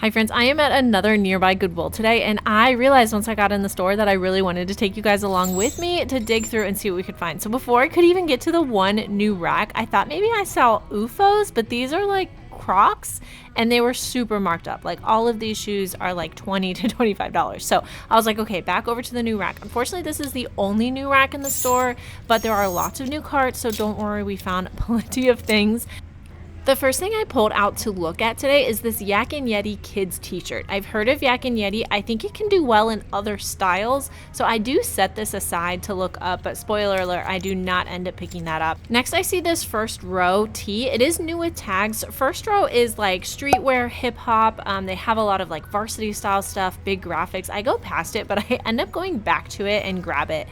Hi friends, I am at another nearby Goodwill today, and I realized once I got in the store that I really wanted to take you guys along with me to dig through and see what we could find. So before I could even get to the one new rack, I thought maybe I saw UFOs, but these are like Crocs, and they were super marked up. Like all of these shoes are like $20 to $25. So I was like, okay, back over to the new rack. Unfortunately, this is the only new rack in the store, but there are lots of new carts, so don't worry, we found plenty of things. The first thing I pulled out to look at today is this Yak and Yeti kids t-shirt. I've heard of Yak and Yeti. I think it can do well in other styles, so I do set this aside to look up, but spoiler alert, I do not end up picking that up. Next, I see this First Row tee. It is new with tags. First Row is like streetwear, hip hop. They have a lot of like varsity style stuff, big graphics. I go past it, but I end up going back to it and grab it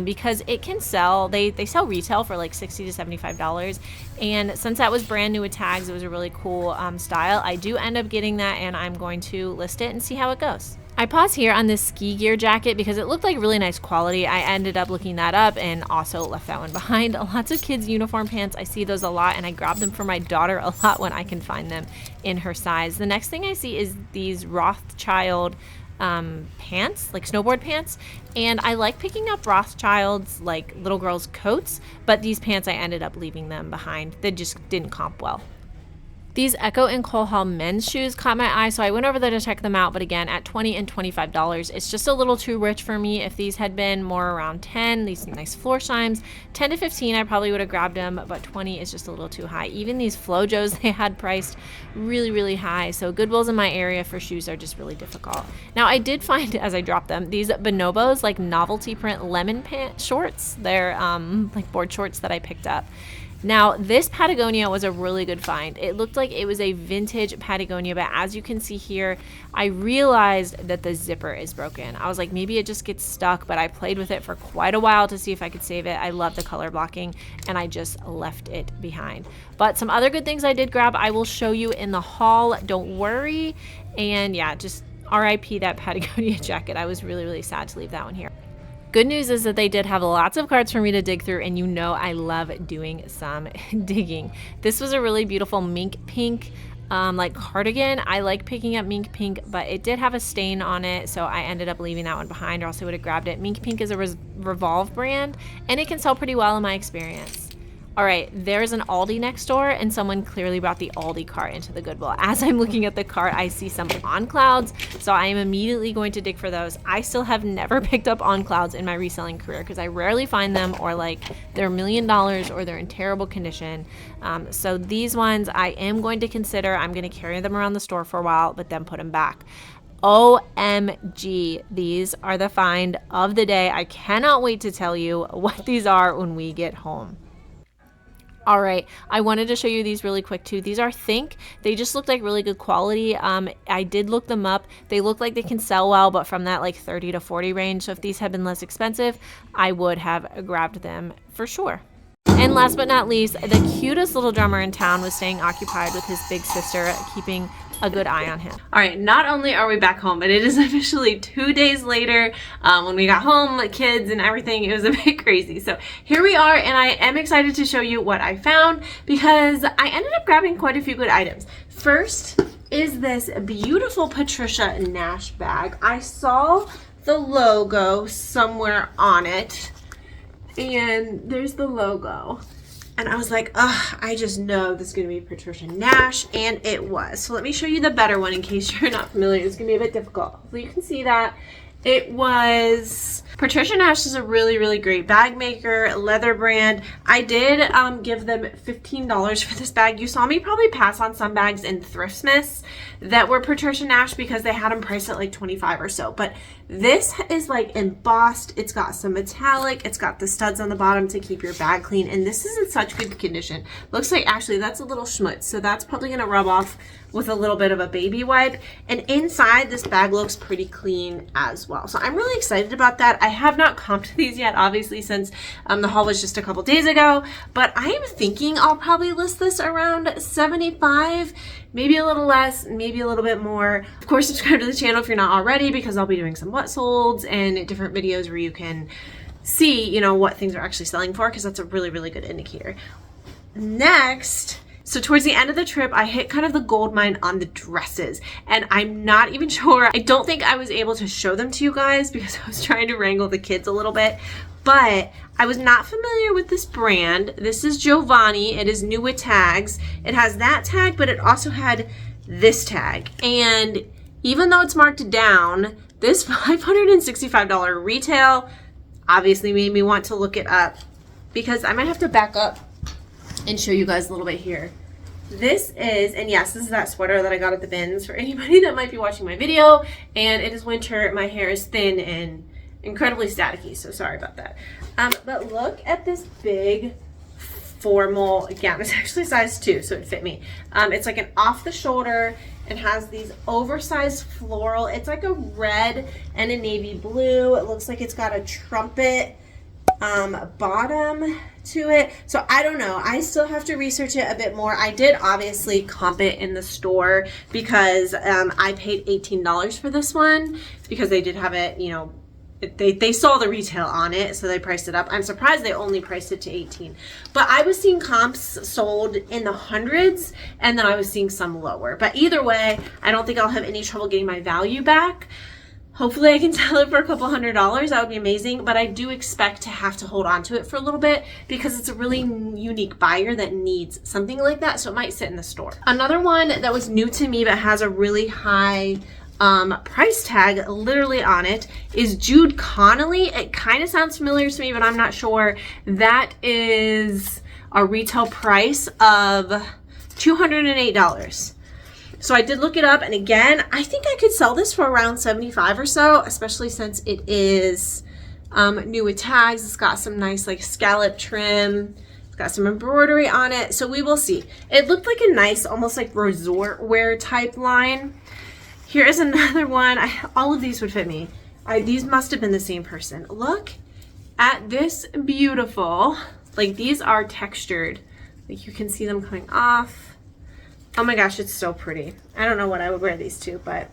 because it can sell. They sell retail for like $60 to $75, and since that was brand new with tags, it was a really cool style. I do end up getting that, and I'm going to list it and see how it goes. I pause here on this ski gear jacket because it looked like really nice quality. I ended up looking that up and also left that one behind. Lots of kids uniform pants. I see those a lot, and I grab them for my daughter a lot when I can find them in her size. The next thing I see is these Rothschild pants, like snowboard pants, and I like picking up Rothschild's like little girls coats, but these pants I ended up leaving them behind. They just didn't comp well. These Echo and Cole Haan men's shoes caught my eye, so I went over there to check them out, but again, at $20 and $25, it's just a little too rich for me. If these had been more around 10, these nice floor shimes, 10 to 15, I probably would have grabbed them, but 20 is just a little too high. Even these Flojos they had priced really, really high, so Goodwills in my area for shoes are just really difficult. Now, I did find, as I dropped them, these Bonobos, like novelty print lemon pant shorts. They're like board shorts that I picked up. Now, this Patagonia was a really good find. It looked like it was a vintage Patagonia, but as you can see here, I realized that the zipper is broken. I was like, maybe it just gets stuck, but I played with it for quite a while to see if I could save it. I love the color blocking, and I just left it behind. But some other good things I did grab, I will show you in the haul. Don't worry. And yeah, just RIP that Patagonia jacket. I was really, really sad to leave that one here. Good news is that they did have lots of carts for me to dig through, and you know I love doing some digging. This was a really beautiful mink pink like cardigan. I like picking up mink pink, but it did have a stain on it, so I ended up leaving that one behind, or else I would have grabbed it. Mink pink is a Revolve brand, and it can sell pretty well in my experience. All right, there's an Aldi next door, and someone clearly brought the Aldi cart into the Goodwill. As I'm looking at the cart, I see some On Clouds, so I am immediately going to dig for those. I still have never picked up On Clouds in my reselling career because I rarely find them, or like they're $1 million or they're in terrible condition. So these ones I am going to consider. I'm going to carry them around the store for a while, but then put them back. OMG, these are the find of the day. I cannot wait to tell you what these are when we get home. All right, I wanted to show you these really quick too. These are Think. They just look like really good quality. I did look them up. They look like they can sell well, but from that like 30 to 40 range. So if these had been less expensive, I would have grabbed them for sure. And last but not least, the cutest little drummer in town was staying occupied with his big sister, keeping a good eye on him. All right, not only are we back home, but it is officially 2 days later. When we got home, the kids and everything, it was a bit crazy. So here we are, and I am excited to show you what I found because I ended up grabbing quite a few good items. First is this beautiful Patricia Nash bag. I saw the logo somewhere on it, and there's the logo. And I was like, ugh, I just know this is going to be Patricia Nash, and it was. So let me show you the better one in case you're not familiar. It's going to be a bit difficult. So you can see that it was... Patricia Nash is a really, really great bag maker, leather brand. I did give them $15 for this bag. You saw me probably pass on some bags in Thriftsmiths that were Patricia Nash because they had them priced at like $25 or so. But this is like embossed. It's got some metallic. It's got the studs on the bottom to keep your bag clean. And this is in such good condition. Looks like actually that's a little schmutz. So that's probably going to rub off with a little bit of a baby wipe. And inside this bag looks pretty clean as well. So I'm really excited about that. I have not comped these yet, obviously, since the haul was just a couple days ago, but I am thinking I'll probably list this around 75, maybe a little less, maybe a little bit more. Of course, subscribe to the channel if you're not already, because I'll be doing some what solds and different videos where you can see, you know, what things are actually selling for, because that's a really, really good indicator. Next, So towards the end of the trip, I hit kind of the gold mine on the dresses, and I'm not even sure. I don't think I was able to show them to you guys because I was trying to wrangle the kids a little bit, but I was not familiar with this brand. This is Giovanni. It is new with tags. It has that tag, but it also had this tag. And even though it's marked down, this $565 retail obviously made me want to look it up, because I might have to back up and show you guys a little bit here. This is, and yes, this is that sweater that I got at the bins for anybody that might be watching my video. And it is winter. My hair is thin and incredibly staticky, so sorry about that. But look at this big formal gown. It's actually size 2, so it fit me. It's like an off the shoulder. It has these oversized floral. It's like a red and a navy blue. It looks like it's got a trumpet bottom to it. So I don't know. I still have to research it a bit more. I did obviously comp it in the store because I paid $18 for this one because they did have it, you know, they saw the retail on it, so they priced it up. I'm surprised they only priced it to 18. But I was seeing comps sold in the hundreds, and then I was seeing some lower. But either way, I don't think I'll have any trouble getting my value back. Hopefully I can sell it for a couple $100s. That would be amazing. But I do expect to have to hold on to it for a little bit because it's a really unique buyer that needs something like that. So it might sit in the store. Another one that was new to me but has a really high price tag literally on it is Jude Connolly. It kind of sounds familiar to me, but I'm not sure. That is a retail price of $208. So I did look it up, and again, I think I could sell this for around $75 or so, especially since it is new with tags. It's got some nice like scallop trim. It's got some embroidery on it, so we will see. It looked like a nice, almost like resort wear type line. Here is another one. All of these would fit me. These must have been the same person. Look at this beautiful, like these are textured. Like you can see them coming off. Oh my gosh, it's so pretty. I don't know what I would wear these to, but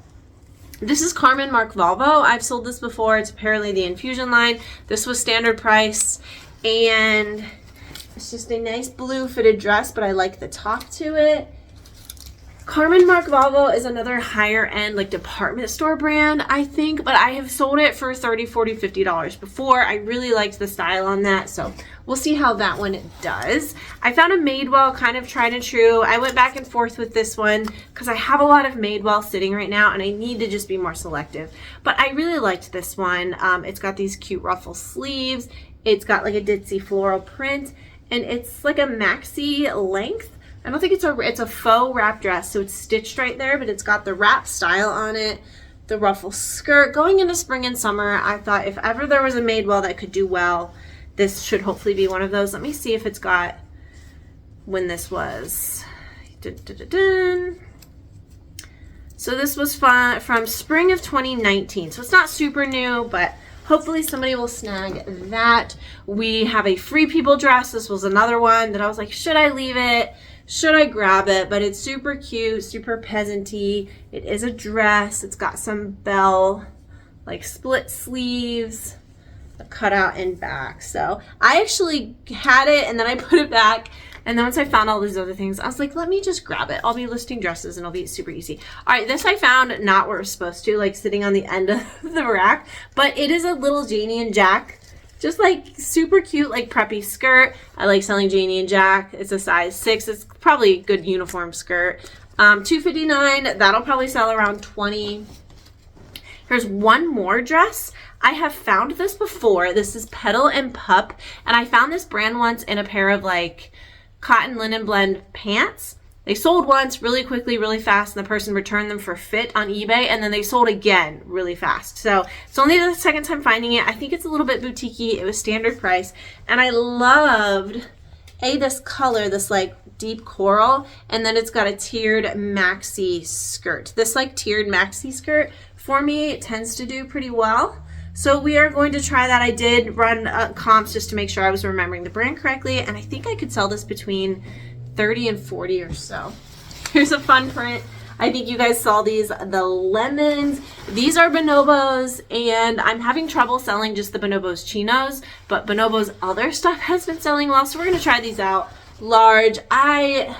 this is Carmen Mark Volvo. I've sold this before. It's apparently the infusion line. This was standard price, and it's just a nice blue fitted dress, but I like the top to it. Carmen Mark Volvo is another higher end like department store brand, I think, but I have sold it for $30, $40, $50 before. I really liked the style on that, so we'll see how that one does. I found a Madewell, kind of tried and true. I went back and forth with this one because I have a lot of Madewell sitting right now and I need to just be more selective. But I really liked this one. It's got these cute ruffle sleeves. It's got like a ditzy floral print, and it's like a maxi length. I don't think it's a faux wrap dress, so it's stitched right there, but it's got the wrap style on it, the ruffle skirt. Going into spring and summer, I thought if ever there was a Madewell that could do well, this should hopefully be one of those. Let me see if it's got when this was. Dun, dun, dun, dun. So this was from spring of 2019, so it's not super new, but hopefully somebody will snag that. We have a Free People dress. This was another one that I was like, should I leave it? Should I grab it? But it's super cute, super peasant-y. It is a dress. It's got some bell, like split sleeves, a cutout in back. So I actually had it and then I put it back. And then once I found all these other things, I was like, let me just grab it. I'll be listing dresses and it'll be super easy. All right, this I found not where it was supposed to, like sitting on the end of the rack. But it is a little Janie and Jack, just like super cute, like preppy skirt. I like selling Janie and Jack. It's a size 6. It's probably a good uniform skirt. $259. That'll probably sell around $20. Here's one more dress. I have found this before. This is Petal and Pup, and I found this brand once in a pair of like cotton linen blend pants. They sold once really quickly, really fast, and the person returned them for fit on eBay, and then they sold again really fast. So it's only the second time finding it. I think it's a little bit boutique-y. It was standard price, and I loved this color, this like deep coral, and then it's got a tiered maxi skirt. This like tiered maxi skirt for me tends to do pretty well. So we are going to try that. I did run comps just to make sure I was remembering the brand correctly, and I think I could sell this between $30 and $40 or so. Here's a fun print. I think you guys saw these, the lemons. These are bonobos, and I'm having trouble selling just the bonobos chinos, but bonobos other stuff has been selling well, so we're gonna try these out. Large. I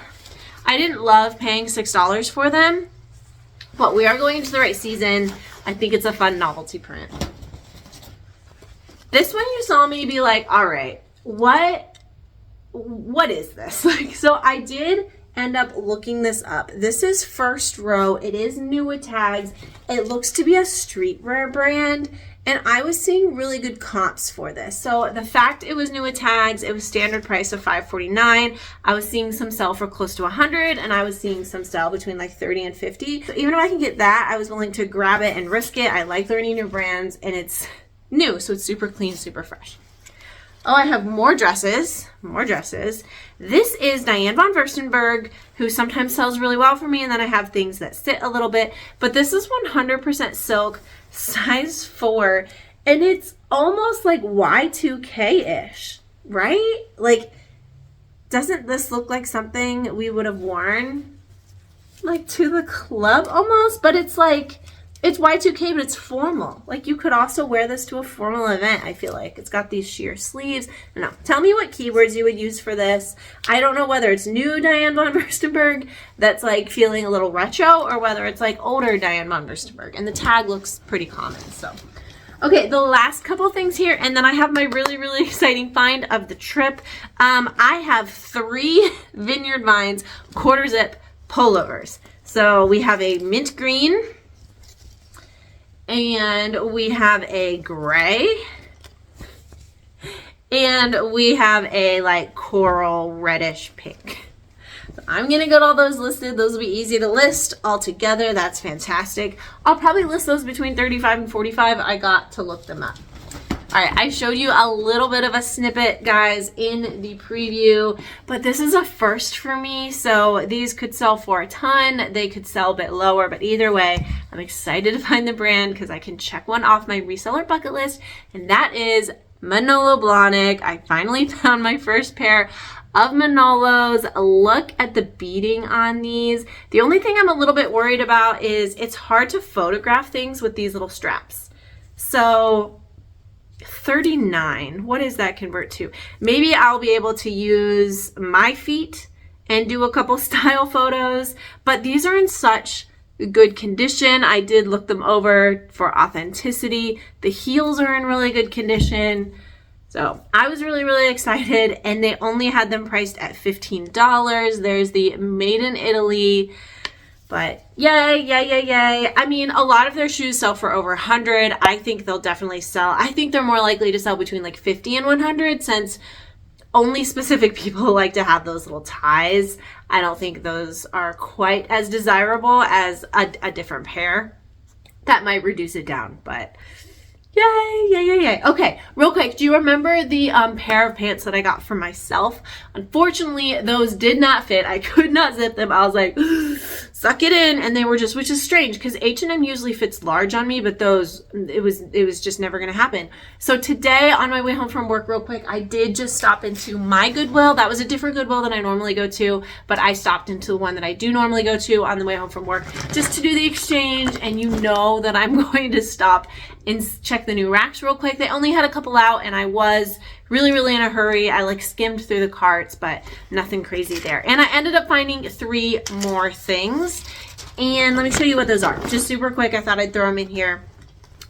I didn't love paying $6 for them, but we are going into the right season. I think it's a fun novelty print. This one you saw me be like, all right, what is this? Like, so I did end up looking this up. This is First Row. It is new with tags. It looks to be a streetwear brand, and I was seeing really good comps for this. So the fact it was new with tags, it was standard price of $5.49. I was seeing some sell for close to $100, and I was seeing some sell between like $30 and $50. So even if I can get that, I was willing to grab it and risk it. I like learning new brands, and it's new, so it's super clean, super fresh. Oh, I have more dresses. This is Diane von Furstenberg, who sometimes sells really well for me, and then I have things that sit a little bit. But this is 100% silk, size 4, and it's almost like Y2K-ish, right? Like, doesn't this look like something we would have worn, like, to the club almost? But it's like, it's Y2K, but it's formal. Like, you could also wear this to a formal event, I feel like. It's got these sheer sleeves. No, tell me what keywords you would use for this. I don't know whether it's new Diane von Furstenberg that's, like, feeling a little retro, or whether it's, like, older Diane von Furstenberg. And the tag looks pretty common, so. Okay, the last couple things here, and then I have my really, really exciting find of the trip. I have 3 Vineyard Vines quarter zip pullovers. So we have a mint green, and we have a gray, and we have a like coral reddish pink. So I'm gonna get all those listed. Those will be easy to list all together. That's fantastic. I'll probably list those between 35 and 45. I got to look them up. All right, I showed you a little bit of a snippet, guys, in the preview, but this is a first for me. So these could sell for a ton. They could sell a bit lower, but either way, I'm excited to find the brand because I can check one off my reseller bucket list, and that is Manolo Blahnik. I finally found my first pair of Manolos. Look at the beading on these. The only thing I'm a little bit worried about is it's hard to photograph things with these little straps. So 39, what does that convert to? Maybe I'll be able to use my feet and do a couple style photos, but these are in such good condition. I did look them over for authenticity. The heels are in really good condition. So I was really, really excited, and they only had them priced at $15. There's the Made in Italy. But yay, yay, yay, yay. I mean, a lot of their shoes sell for over 100. I think they'll definitely sell. I think they're more likely to sell between like 50 and 100, since only specific people like to have those little ties. I don't think those are quite as desirable as a different pair. That might reduce it down, but yay, yay, yay, yay. Okay, real quick, do you remember the pair of pants that I got for myself? Unfortunately, those did not fit. I could not zip them. I was like, suck it in, and they were just, which is strange because H&M usually fits large on me, but those, it was just never gonna happen. So today, on my way home from work, real quick, I did just stop into my Goodwill. That was a different Goodwill than I normally go to, but I stopped into the one that I do normally go to on the way home from work just to do the exchange, and you know that I'm going to stop and check the new racks real quick. They only had a couple out, and I was really, really in a hurry. I like skimmed through the carts, but nothing crazy there. And I ended up finding 3 more things. And let me show you what those are. Just super quick, I thought I'd throw them in here.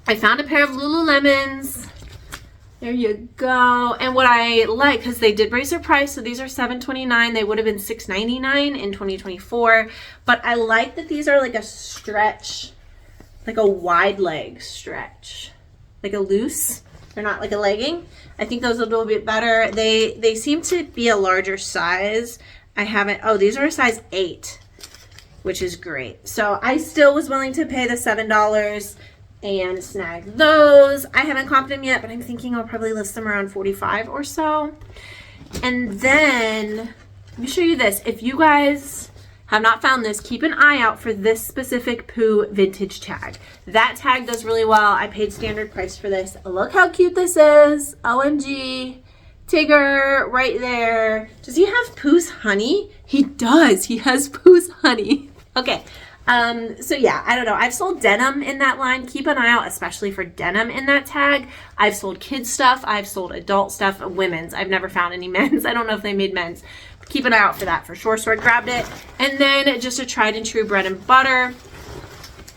I found a pair of Lululemons. There you go. And what I like, because they did raise their price, so these are $7.29. They would have been $6.99 in 2024. But I like that these are like a stretch, like a wide leg stretch, like a loose. They're not like a legging. I think those will do a bit better. They seem to be a larger size. I haven't, oh, these are a size 8, which is great. So I still was willing to pay the $7 and snag those. I haven't comped them yet, but I'm thinking I'll probably list them around 45 or so. And then, let me show you this. If you guys have not found this, keep an eye out for this specific Pooh vintage tag. That tag does really well. I paid standard price for this. Look how cute this is. OMG. Tigger right there. Does he have Pooh's honey? He does. He has Pooh's honey. Okay. So yeah, I don't know. I've sold denim in that line. Keep an eye out, especially for denim in that tag. I've sold kids stuff. I've sold adult stuff, women's. I've never found any men's. I don't know if they made men's. keep an eye out for that for sure. So I grabbed it. And then just a tried and true bread and butter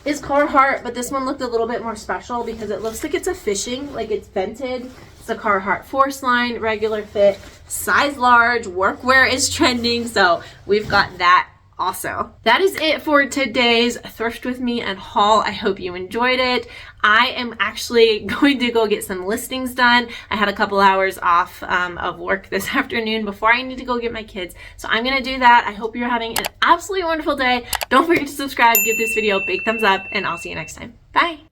is Carhartt, but this one looked a little bit more special because it looks like it's a fishing, like it's vented. It's a Carhartt Force Line, regular fit, size large, workwear is trending, so we've got that also. That is it for today's Thrift With Me and haul. I hope you enjoyed it. I am actually going to go get some listings done. I had a couple hours off of work this afternoon before I need to go get my kids. So I'm gonna do that. I hope you're having an absolutely wonderful day. Don't forget to subscribe, give this video a big thumbs up, and I'll see you next time. Bye.